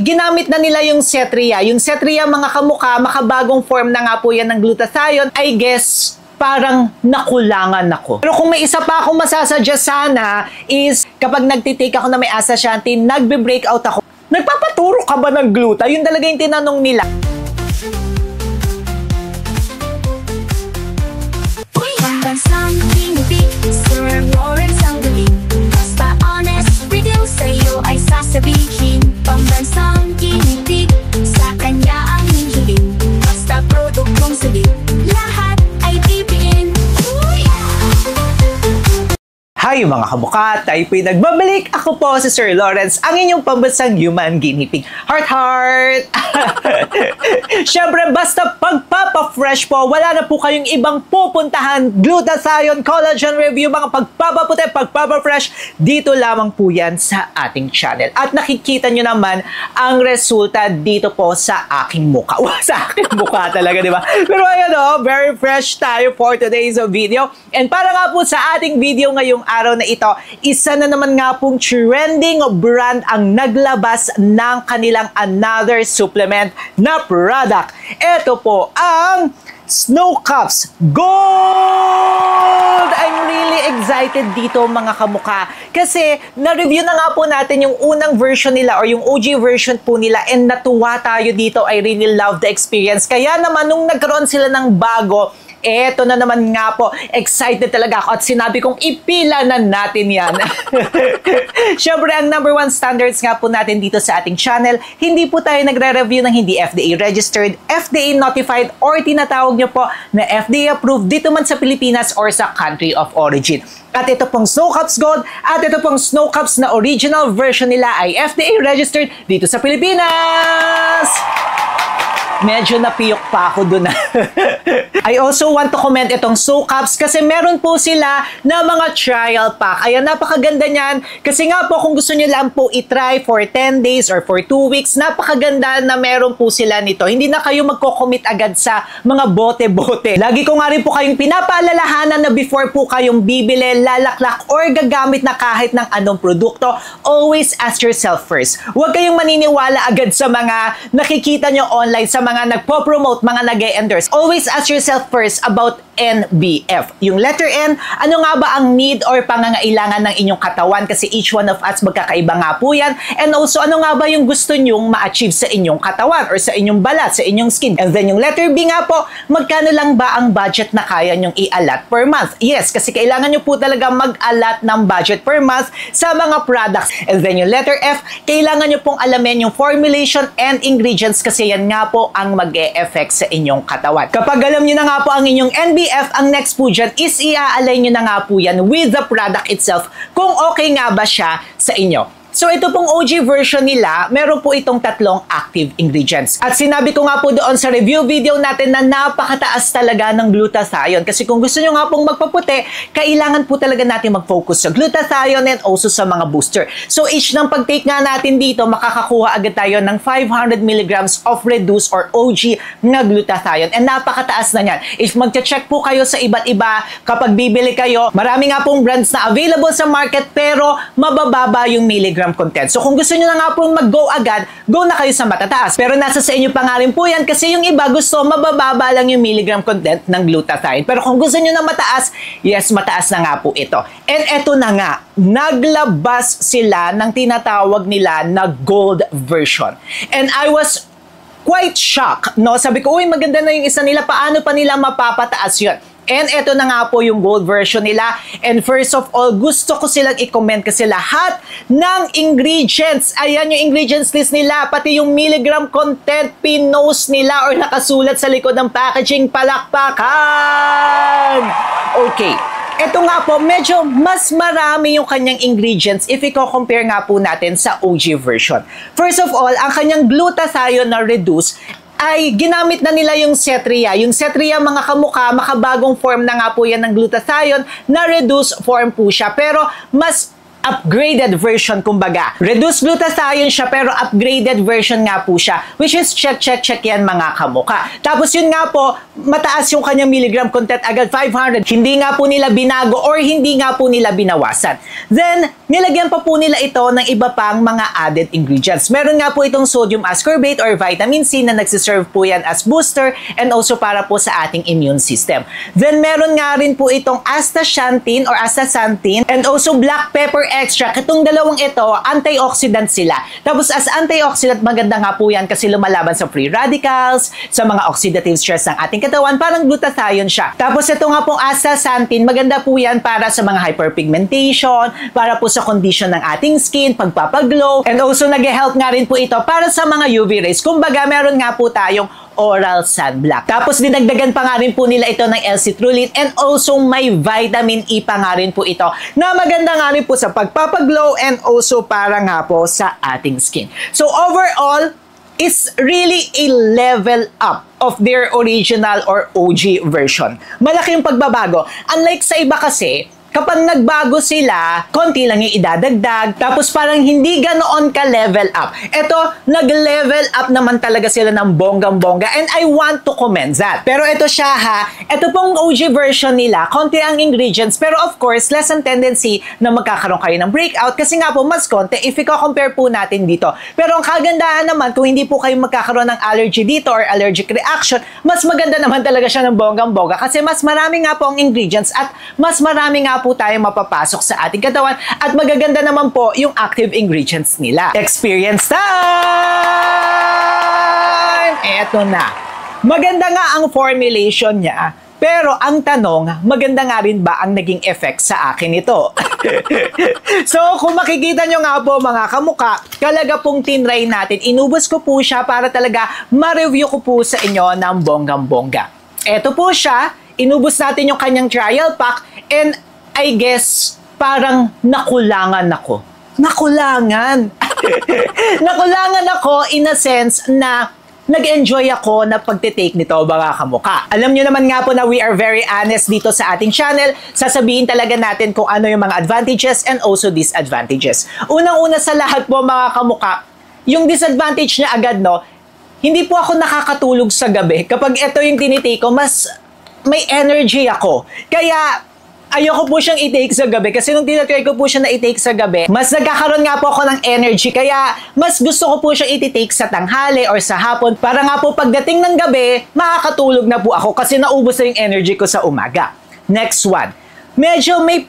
ginamit na nila yung Cetria. Yung Cetria, mga kamukha, makabagong form na nga po yan ng glutathione. I guess, parang nakulangan ako. Pero kung may isa pa akong masasadya sana is kapag nagtitake ako na may astaxanthin, nagbe-breakout ako. Nagpapaturo ka ba ng gluta? Yun talaga yung tinanong nila. Pambansang kinipig, Sir Lawrence ang galing. Basta honest, reveal sa'yo ay sasabihin. Pambansang kinipig, sa kanya ang hihiling. Basta produktong salit, lahat ay bibiin. Hi mga kabuka, tayo po'y nagbabalik. Ako po si Sir Lawrence, ang inyong pambansang human guinea pig. Heart, heart! Siyempre, basta pagpapa-fresh po, wala na po kayong ibang pupuntahan. Glutathione, collagen review, mga pagpapaputi, pagpapa-fresh, dito lamang po yan sa ating channel. At nakikita nyo naman ang resulta dito po sa aking mukha. Sa aking mukha talaga, di ba? Pero ayun very fresh tayo for today's video. And para nga po sa ating video ngayong araw na ito, isa na naman nga pong trending brand ang naglabas ng kanilang another supplement na product. Ito po ang Snow Cups Gold! I'm really excited dito mga kamukha kasi na-review na nga po natin yung unang version nila or yung OG version po nila and natuwa tayo dito. I really love the experience. Kaya naman nung nagkaroon sila ng bago, eto na naman nga po, excited talaga ako at sinabi kong ipila na natin yan. Siyempre, ang number one standards nga po natin dito sa ating channel, hindi po tayo nagre-review ng hindi FDA registered, FDA notified, or tinatawag nyo po na FDA approved dito man sa Pilipinas or sa country of origin. At ito pong Snow Cups Gold at ito pong Snow Cups na original version nila ay FDA registered dito sa Pilipinas. Medyo napiyok pa ako dun. I also want to comment itong Snow Cups kasi meron po sila na mga trial pack. Ayan, napakaganda niyan. Kasi nga po, kung gusto nyo lang po itry for 10 days or for 2 weeks, napakaganda na meron po sila nito. Hindi na kayo magko-commit agad sa mga bote-bote. Lagi ko nga rin po kayong pinapaalalahanan na before po kayong bibili, lalaklak, or gagamit na kahit ng anong produkto, always ask yourself first. Huwag kayong maniniwala agad sa mga nakikita nyo online, sa mga nagpo-promote, mga nag-e-endorse. Always ask yourself first about NBF. Yung letter N, ano nga ba ang need or pangangailangan ng inyong katawan? Kasi each one of us magkakaiba nga po yan. And also, ano nga ba yung gusto nyong ma-achieve sa inyong katawan or sa inyong balat, sa inyong skin? And then yung letter B nga po, magkano lang ba ang budget na kaya nyong i-allot per month? Yes, kasi kailangan nyo po talaga mag-allot ng budget per month sa mga products. And then yung letter F, kailangan nyo pong alamin yung formulation and ingredients kasi yan nga po ang mag-e-effect sa inyong katawan. Kapag alam nyo na nga po ang inyong NBF, ang next po dyan is i-align nyo na nga po yan with the product itself kung okay nga ba siya sa inyo. So ito pong OG version nila, meron po itong 3 active ingredients. At sinabi ko nga po doon sa review video natin na napakataas talaga ng glutathione. Kasi kung gusto nyo nga pong magpaputi, kailangan po talaga natin mag-focus sa glutathione and also sa mga booster. So each ng pag-take nga natin dito, makakakuha agad tayo ng 500 mg of reduced or OG na glutathione. And napakataas na yan. If magche-check po kayo sa iba't iba, kapag bibili kayo, marami nga pong brands na available sa market pero mabababa yung milligram content. So kung gusto nyo na nga po mag-go agad, go na kayo sa matataas. Pero nasa sa inyo pa nga rin po yan kasi yung iba gusto mabababa lang yung milligram content ng glutathione. Pero kung gusto nyo na mataas, yes, mataas na nga po ito. And eto na nga, naglabas sila ng tinatawag nila na gold version. And I was quite shocked, no? Sabi ko, uy, maganda na yung isa nila. Paano pa nila mapapataas yun? And eto na nga po yung gold version nila. And first of all, gusto ko silang i-comment kasi lahat ng ingredients, ayan yung ingredients list nila, pati yung milligram content, pinost nila or nakasulat sa likod ng packaging. Palakpakan! Okay. Ito nga po, medyo mas marami yung kanyang ingredients if i-compare nga po natin sa OG version. First of all, ang kanyang glutathione na reduce ay ginamit na nila yung Cetria. Yung Cetria, mga kamukha, makabagong form na nga po yan ng glutathione na reduced form po siya. Pero mas upgraded version kumbaga. Reduced glutathione siya pero upgraded version nga po siya, which is check yan mga kamukha. Tapos yun nga po, mataas yung kanyang milligram content agad, 500. Hindi nga po nila binago or hindi nga po nila binawasan. Then, nilagyan pa po nila ito ng iba pang mga added ingredients. Meron nga po itong sodium ascorbate or vitamin C na nagsiserve po yan as booster and also para po sa ating immune system. Then, meron nga rin po itong astaxanthin or astaxanthin and also black pepper extract. Itong dalawang ito, antioxidant sila. Tapos as antioxidant, maganda nga po yan kasi lumalaban sa free radicals, sa mga oxidative stress ng ating katawan, parang glutathione siya. Tapos ito nga pong astaxanthin, maganda po yan para sa mga hyperpigmentation, para po sa condition ng ating skin, pagpapaglow, and also nag-help nga rin po ito para sa mga UV rays. Kumbaga, meron nga po tayong oral sunblock. Tapos dinagdagan pa nga rin po nila ito ng L-citrulline and also may vitamin E pa nga rin po ito na maganda nga rin po sa pagpapaglow and also para nga po sa ating skin. So overall, it's really a level up of their original or OG version. Malaki yung pagbabago. Unlike sa iba kasi, kapag nagbago sila, konti lang yung idadagdag, tapos parang hindi ganoon ka-level up. Ito, nag-level up naman talaga sila ng bonggang-bongga and I want to commend that. Pero ito siya ha, ito pong OG version nila, konti ang ingredients, pero of course, less ang tendency na magkakaroon kayo ng breakout kasi nga po, mas konti if i-compare po natin dito. Pero ang kagandahan naman, kung hindi po kayo magkakaroon ng allergy dito or allergic reaction, mas maganda naman talaga siya ng bonggang-bongga kasi mas marami nga po ang ingredients at mas marami nga po tayo mapapasok sa ating katawan at magaganda naman po yung active ingredients nila. Experience time! Eto na. Maganda nga ang formulation niya, pero ang tanong, maganda nga rin ba ang naging effect sa akin ito? So, kung makikita nyo nga po mga kamuka, talaga pong tinry natin. Inubos ko po siya para talaga ma-review ko po sa inyo ng bonggang-bongga. Eto po siya, inubos natin yung kanyang trial pack and I guess, parang nakulangan ako. Nakulangan. Nakulangan ako in a sense na nag-enjoy ako na pagtitake nito mga kamuka. Alam nyo naman nga po na we are very honest dito sa ating channel. Sasabihin talaga natin kung ano yung mga advantages and also disadvantages. Unang-una sa lahat po mga kamuka, yung disadvantage niya agad no, hindi po ako nakakatulog sa gabi. Kapag ito yung tinitake ko, mas may energy ako. Kaya, ayoko po siyang i-take sa gabi kasi nung tinatry ko po siya na i-take sa gabi, mas nagkakaroon nga po ako ng energy kaya mas gusto ko po siya i-take sa tanghali or sa hapon para nga po pagdating ng gabi, makakatulog na po ako kasi naubos na yung energy ko sa umaga. Next one. Medyo may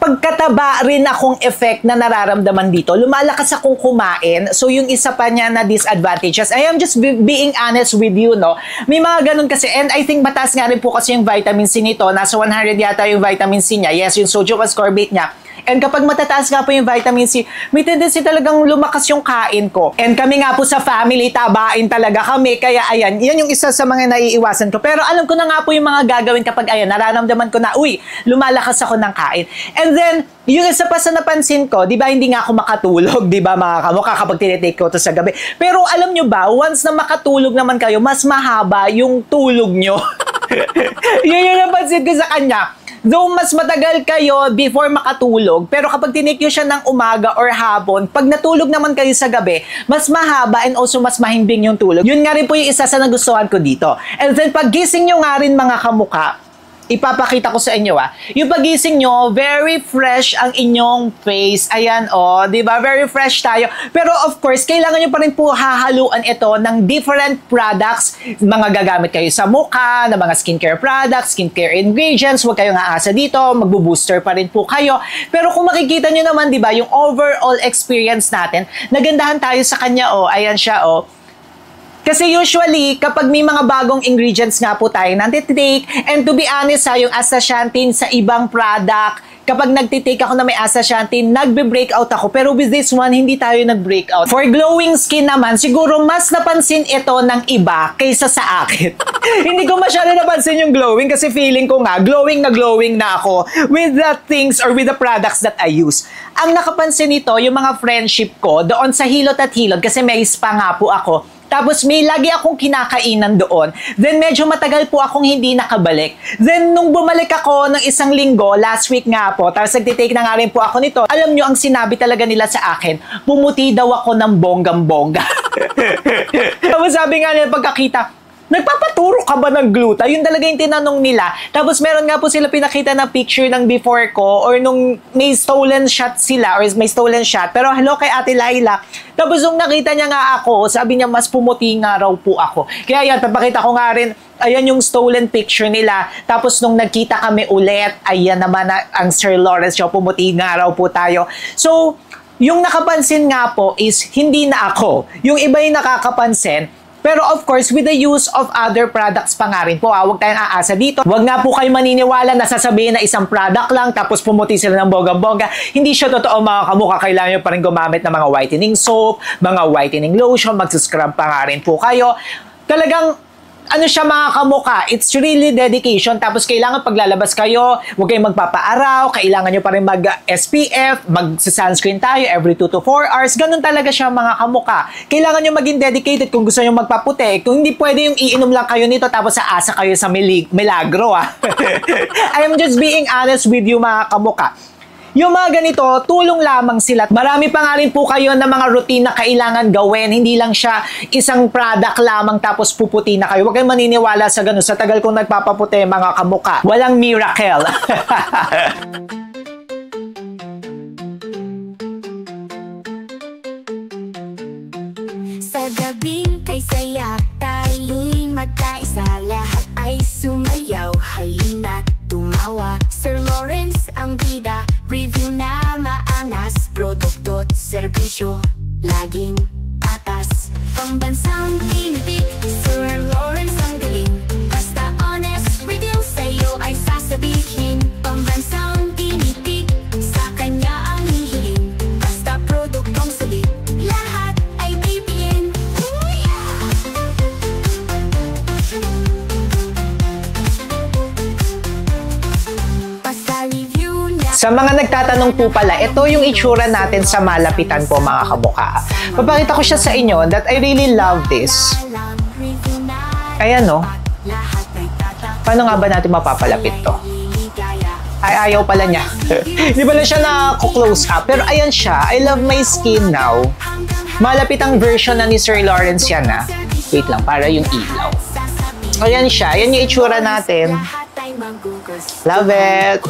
pagkataba rin akong effect na nararamdaman dito. Lumalakas akong kumain. So, yung isa pa niya na disadvantages. I am just being honest with you, no? May mga ganun kasi. And I think mataas nga rin po kasi yung vitamin C nito. Nasa 100 yata yung vitamin C niya. Yes, yung sodium ascorbate niya. And kapag matataas nga po yung vitamin C, may tendency talagang lumakas yung kain ko. And kami nga po sa family, tabain talaga kami. Kaya ayan, yan yung isa sa mga naiiwasan ko. Pero alam ko na nga po yung mga gagawin kapag ayan, nararamdaman ko na, uy, lumalakas ako ng kain. And then, yung isa pa sa napansin ko, di ba hindi nga ako makatulog, di ba mga kamukha kapag tinitake ko ito sa gabi. Pero alam nyo ba, once na makatulog naman kayo, mas mahaba yung tulog nyo. Yun yung napansin ko sa kanya. Though mas matagal kayo before makatulog, pero kapag tinake nyo siya ng umaga or hapon, pag natulog naman kayo sa gabi, mas mahaba and also mas mahimbing yung tulog. Yun nga rin po yung isa sa nagustuhan ko dito. And then pag gising nyo nga rin mga kamuka, ipapakita ko sa inyo yung pagising nyo, very fresh ang inyong face. Ayan di ba? Very fresh tayo. Pero of course, kailangan nyo pa rin po hahaluan ito ng different products. Mga gagamit kayo sa mukha, na mga skincare products, skincare ingredients. Huwag kayong aasa dito. Magbo-booster pa rin po kayo. Pero kung makikita nyo naman, di ba, yung overall experience natin, nagandahan tayo sa kanya, ayan siya, Kasi usually, kapag may mga bagong ingredients nga po tayo nagtitake, and to be honest yung astaxanthin sa ibang product, kapag nagtitake ako na may astaxanthin, nagbe-breakout ako. Pero with this one, hindi tayo nag-breakout. For glowing skin naman, siguro mas napansin ito ng iba kaysa sa akin. Hindi ko masyado napansin yung glowing kasi feeling ko nga, glowing na ako with the things or with the products that I use. Ang nakapansin nito, yung mga friendship ko, doon sa hilot at hilot, kasi may spa nga po ako, Tapos may lagi akong kinakainan doon. Then medyo matagal po akong hindi nakabalik. Then nung bumalik ako ng isang linggo, last week nga po, tapos nagtitake na nga rin po ako nito, alam nyo ang sinabi talaga nila sa akin, pumuti daw ako ng bonggam-bongga. Tapos sabi nga nila pagkakita, nagpapaturo ka ba ng gluta? Yun talaga yung tinanong nila. Tapos meron nga po sila pinakita na picture ng before ko or nung may stolen shot sila or may stolen shot. Pero hello kay Ate Laila. Tapos nung nakita niya nga ako, sabi niya mas pumuti nga raw po ako. Kaya yan, papakita ko nga rin, ayan yung stolen picture nila. Tapos nung nagkita kami ulit, ayan naman ang Sir Lawrence show, pumuti nga raw po tayo. So, yung nakapansin nga po is hindi na ako. Yung iba yung nakakapansin. Pero of course, with the use of other products pa nga rin po. Huwag tayong aasa dito. Huwag nga po kayo maniniwala na sasabihin na isang product lang tapos pumuti sila ng bongga-bongga. Hindi siya totoo mga kamukha. Kailangan nyo pa rin gumamit ng mga whitening soap, mga whitening lotion, mag-scrub pa nga rin po kayo. Talagang ano siya mga kamukha, it's really dedication. Tapos kailangan paglalabas kayo, huwag kayong magpapaaraw, kailangan nyo pa rin mag-SPF, mag-sunscreen tayo every 2 to 4 hours. Ganun talaga siya mga kamukha. Kailangan nyo maging dedicated kung gusto nyo magpaputi. Kung hindi pwede yung iinom lang kayo nito tapos aasa kayo sa milagro. I am just being honest with you mga kamukha. Yung mga ganito, tulong lamang sila. Marami pa nga rin po kayo na mga routine na kailangan gawin. Hindi lang siya isang product lamang tapos puputi na kayo. Huwag kayong maniniwala sa ganun. Sa tagal kong nagpapaputi, mga kamukha, walang miracle. Sa gabing kay saya, tayo'y magkaisa. Lahat ay sumayaw, halina't tumawa. Sir Lawrence ang bida, review na maangas. Produkto't serbisyo, laging atas. Pambansang tinipid, Sir Lawrence ang galing. Basta honest review, sa'yo ay sasabihin. Pambansang tinipid, sa kanya ang hihiling. Basta produktong sulit, lahat ay bibiyin. Basta review na. Sa mga nagtatanong po pala, ito yung itsura natin sa malapitan po mga kamukha. Papakita ko siya sa inyo that I really love this. Ayan no. Paano nga ba natin mapapalapit to? Ay, ayaw pala niya. Di pala siya na-close up. Pero ayan siya. I love my skin now. Malapit ang version na ni Sir Lawrence yan ha. Wait lang, para yung ilaw. Ayan siya. Ayan yung itsura natin. Love it.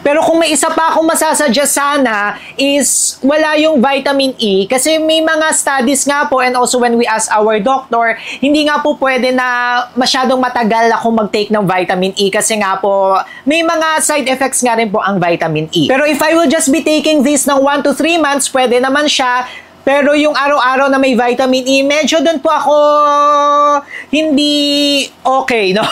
Pero kung may isa pa akong masasuggest sana is wala yung vitamin E kasi may mga studies nga po and also when we ask our doctor, hindi nga po pwede na masyadong matagal akong mag-take ng vitamin E kasi nga po may mga side effects nga rin po ang vitamin E. Pero if I will just be taking this ng 1 to 3 months, pwede naman siya. Pero yung araw-araw na may vitamin E, medyo doon po ako hindi okay, no?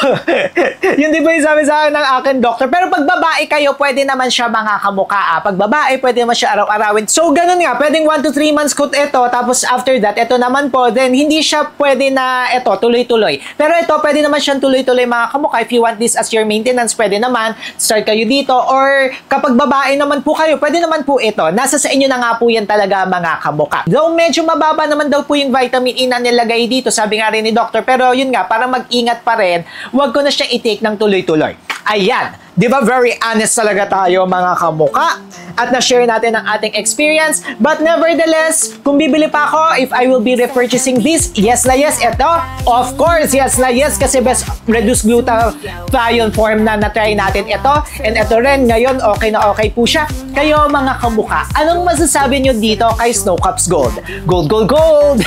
Yun din po yung sabi sa akin ng akin doctor. Pero pag babae kayo, pwede naman siya mga kamukha. Pag babae, pwede naman siya araw-arawin. So, ganun nga. Pwedeng 1 to 3 months ko ito. Tapos after that, ito naman po. Then, hindi siya pwede na ito, tuloy-tuloy. Pero ito, pwede naman siyang tuloy-tuloy mga kamukha. If you want this as your maintenance, pwede naman. Start kayo dito. Or kapag babae naman po kayo, pwede naman po ito. Nasa sa inyo na nga po yan talaga mga kamukha. Though medyo mababa naman daw po yung vitamin E na nilagay dito, sabi nga rin ni doctor. Pero yun nga, para mag-ingat pa rin, huwag ko na siyang i-take ng tuloy-tuloy. Ayan. Di ba very honest talaga tayo mga kamukha? At na-share natin ang ating experience. But nevertheless, kung bibili pa ako, if I will be repurchasing this, yes na yes, ito. Of course, yes na yes, kasi best reduced glutathione form na na-try natin ito. And ito rin, ngayon, okay na okay po siya. Kayo mga kamukha, anong masasabi nyo dito kay Snow Cups Gold? Gold, gold, gold!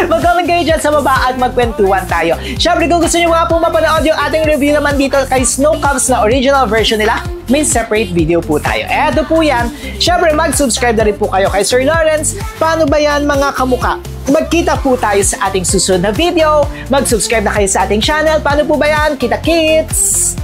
Mag-comment kayo dyan sa baba at magkwentuhan tayo. Syempre, kung gusto nyo nga po mapanood yung ating review naman dito kay Snow Cups na original version nila, may separate video po tayo. Eto po yan. Syempre, mag-subscribe na rin po kayo kay Sir Lawrence. Paano ba yan mga kamukha? Magkita po tayo sa ating susunod na video. Mag-subscribe na kayo sa ating channel. Paano po ba yan? Kita-kits!